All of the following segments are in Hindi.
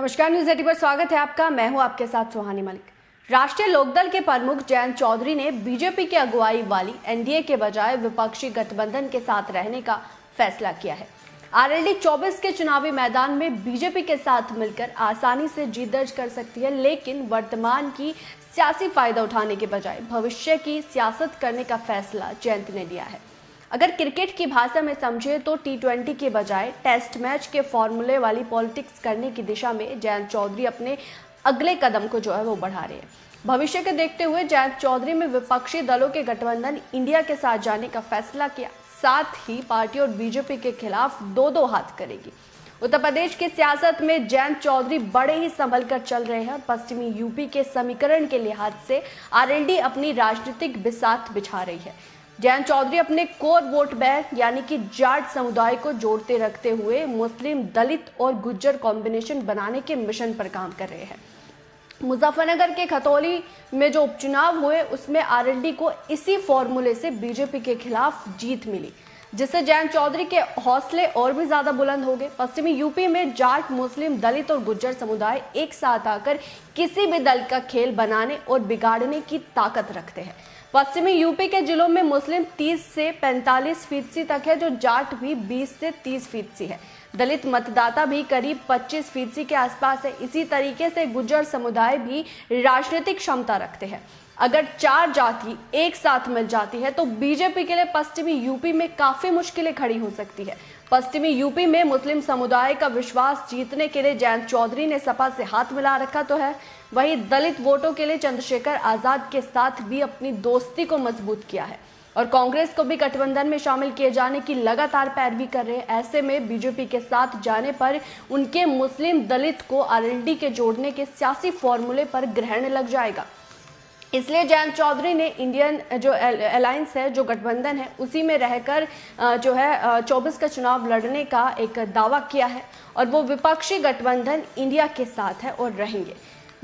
नमस्कार, न्यूज 80 पर स्वागत है आपका। मैं हूं आपके साथ सुहानी मलिक। राष्ट्रीय लोकदल के प्रमुख जयंत चौधरी ने बीजेपी की अगुवाई वाली एनडीए के बजाय विपक्षी गठबंधन के साथ रहने का फैसला किया है। आरएलडी 24 के चुनावी मैदान में बीजेपी के साथ मिलकर आसानी से जीत दर्ज कर सकती है, लेकिन वर्तमान की सियासी फायदा उठाने के बजाय भविष्य की सियासत करने का फैसला जयंत ने लिया है। अगर क्रिकेट की भाषा में समझे तो T20 के बजाय टेस्ट मैच के फॉर्मूले वाली पॉलिटिक्स करने की दिशा में जयंत चौधरी अपने अगले कदम को वो बढ़ा रहे हैं। भविष्य के देखते हुए जयंत चौधरी में विपक्षी दलों के गठबंधन इंडिया के साथ जाने का फैसला किया। साथ ही पार्टी और बीजेपी के खिलाफ दो हाथ करेगी। उत्तर प्रदेश की सियासत में जयंत चौधरी बड़े ही संभल कर चल रहे हैं। पश्चिमी यूपी के समीकरण के लिहाज से आरएलडी अपनी राजनीतिक बिसात बिछा रही है। जयंत चौधरी अपने कोर वोट बैंक यानी कि जाट समुदाय को जोड़ते रखते हुए मुस्लिम, दलित और गुज्जर कॉम्बिनेशन बनाने के मिशन पर काम कर रहे हैं। मुजफ्फरनगर के खतौली में जो उपचुनाव हुए उसमें आरएलडी को इसी फॉर्मूले से बीजेपी के खिलाफ जीत मिली, जिससे जयंत चौधरी के हौसले और भी ज्यादा बुलंद हो गए। पश्चिमी यूपी में जाट, मुस्लिम, दलित और गुज्जर समुदाय एक साथ आकर किसी भी दल का खेल बनाने और बिगाड़ने की ताकत रखते हैं। पश्चिमी यूपी के जिलों में मुस्लिम 30 से 45% तक है, जो जाट भी 20 से 30% है। दलित मतदाता भी करीब 25% के आसपास है। इसी तरीके से गुज्जर समुदाय भी राजनीतिक क्षमता रखते हैं। अगर चार जाति एक साथ मिल जाती है तो बीजेपी के लिए पश्चिमी यूपी में काफी मुश्किलें खड़ी हो सकती है। पश्चिमी यूपी में मुस्लिम समुदाय का विश्वास जीतने के लिए जयंत चौधरी ने सपा से हाथ मिला रखा तो है, वहीं दलित वोटों के लिए चंद्रशेखर आजाद के साथ भी अपनी दोस्ती को मजबूत किया है और कांग्रेस को भी गठबंधन में शामिल किए जाने की लगातार पैरवी कर रहे हैं। ऐसे में बीजेपी के साथ जाने पर उनके मुस्लिम दलित को आरएलडी के जोड़ने के सियासी फॉर्मूले पर ग्रहण लग जाएगा। इसलिए जयंत चौधरी ने इंडियन जो अलायंस है, जो गठबंधन है, उसी में रहकर 24 का चुनाव लड़ने का एक दावा किया है और वो विपक्षी गठबंधन इंडिया के साथ है और रहेंगे।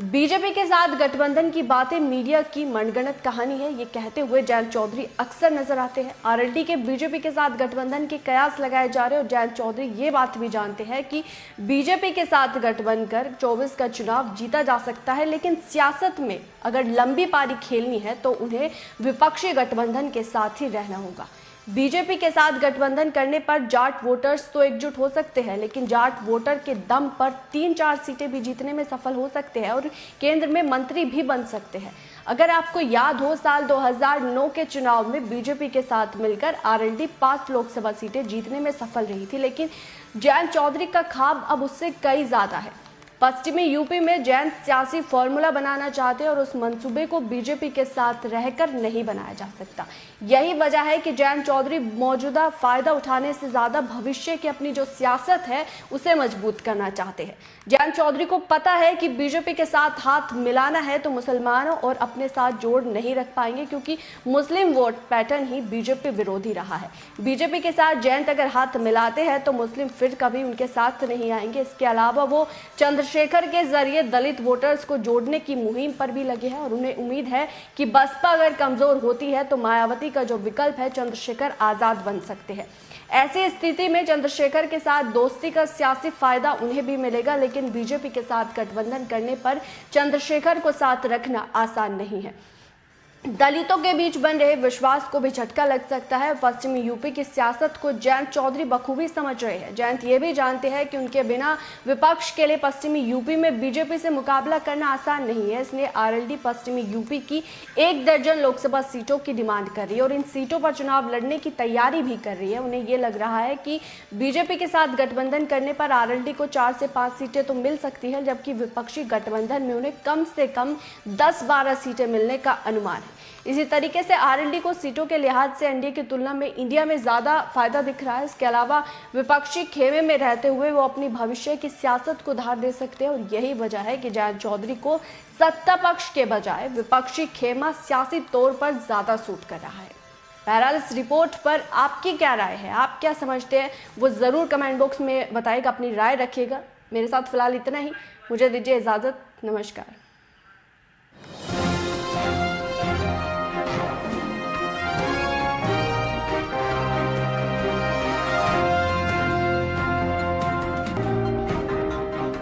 बीजेपी के साथ गठबंधन की बातें मीडिया की मनगढ़ंत कहानी है, ये कहते हुए जयंत चौधरी अक्सर नजर आते हैं। आरएलडी के बीजेपी के साथ गठबंधन के कयास लगाए जा रहे हैं और जयंत चौधरी ये बात भी जानते हैं कि बीजेपी के साथ गठबंधन कर 24 का चुनाव जीता जा सकता है, लेकिन सियासत में अगर लंबी पारी खेलनी है तो उन्हें विपक्षी गठबंधन के साथ ही रहना होगा। बीजेपी के साथ गठबंधन करने पर जाट वोटर्स तो एकजुट हो सकते हैं, लेकिन जाट वोटर के दम पर 3-4 सीटें भी जीतने में सफल हो सकते हैं और केंद्र में मंत्री भी बन सकते हैं। अगर आपको याद हो, साल 2009 के चुनाव में बीजेपी के साथ मिलकर आरएलडी 5 लोकसभा सीटें जीतने में सफल रही थी, लेकिन जयंत चौधरी का ख्वाब अब उससे कई ज्यादा है। पश्चिमी यूपी में जयंत सियासी फॉर्मूला बनाना चाहते हैं और उस मंसूबे को बीजेपी के साथ रहकर नहीं बनाया जा सकता। यही वजह है कि जयंत चौधरी मौजूदा फायदा उठाने से ज्यादा भविष्य की अपनी जो सियासत है उसे मजबूत करना चाहते हैं। जयंत चौधरी को पता है कि बीजेपी के साथ हाथ मिलाना है तो मुसलमानों और अपने साथ जोड़ नहीं रख पाएंगे, क्योंकि मुस्लिम वोट पैटर्न ही बीजेपी विरोधी रहा है। बीजेपी के साथ जयंत अगर हाथ मिलाते हैं तो मुस्लिम फिर कभी उनके साथ नहीं आएंगे। इसके अलावा वो चंद्रशेखर के जरिए दलित वोटर्स को जोड़ने की मुहिम पर भी लगे हैं और उन्हें उम्मीद है कि बसपा अगर कमजोर होती है तो मायावती का जो विकल्प है चंद्रशेखर आजाद बन सकते हैं। ऐसी स्थिति में चंद्रशेखर के साथ दोस्ती का सियासी फायदा उन्हें भी मिलेगा, लेकिन बीजेपी के साथ गठबंधन करने पर चंद्रशेखर को साथ रखना आसान नहीं है। दलितों के बीच बन रहे विश्वास को भी झटका लग सकता है। पश्चिमी यूपी की सियासत को जयंत चौधरी बखूबी समझ रहे हैं। जयंत ये भी जानते हैं कि उनके बिना विपक्ष के लिए पश्चिमी यूपी में बीजेपी से मुकाबला करना आसान नहीं है। इसलिए आरएलडी पश्चिमी यूपी की 1 दर्जन लोकसभा सीटों की डिमांड कर रही है और इन सीटों पर चुनाव लड़ने की तैयारी भी कर रही है। उन्हें ये लग रहा है कि बीजेपी के साथ गठबंधन करने पर आरएलडी को 4 से 5 सीटें तो मिल सकती है, जबकि विपक्षी गठबंधन में उन्हें कम से कम 10-12 सीटें मिलने का अनुमान है। इसी तरीके से आरएलडी को सीटों के लिहाज से एनडीए की तुलना में इंडिया में ज्यादा फायदा दिख रहा है। इसके अलावा विपक्षी खेमे में रहते हुए वो अपनी भविष्य की सियासत को धार दे सकते हैं और यही वजह है कि जयंत चौधरी को सत्ता पक्ष के बजाय विपक्षी खेमा सियासी तौर पर ज्यादा सूट कर रहा है। बहरहाल इस रिपोर्ट पर आपकी क्या राय है, आप क्या समझते हैं, वो जरूर कमेंट बॉक्स में बताइएगा, अपनी राय रखिएगा। मेरे साथ फिलहाल इतना ही, मुझे दीजिए इजाजत। नमस्कार।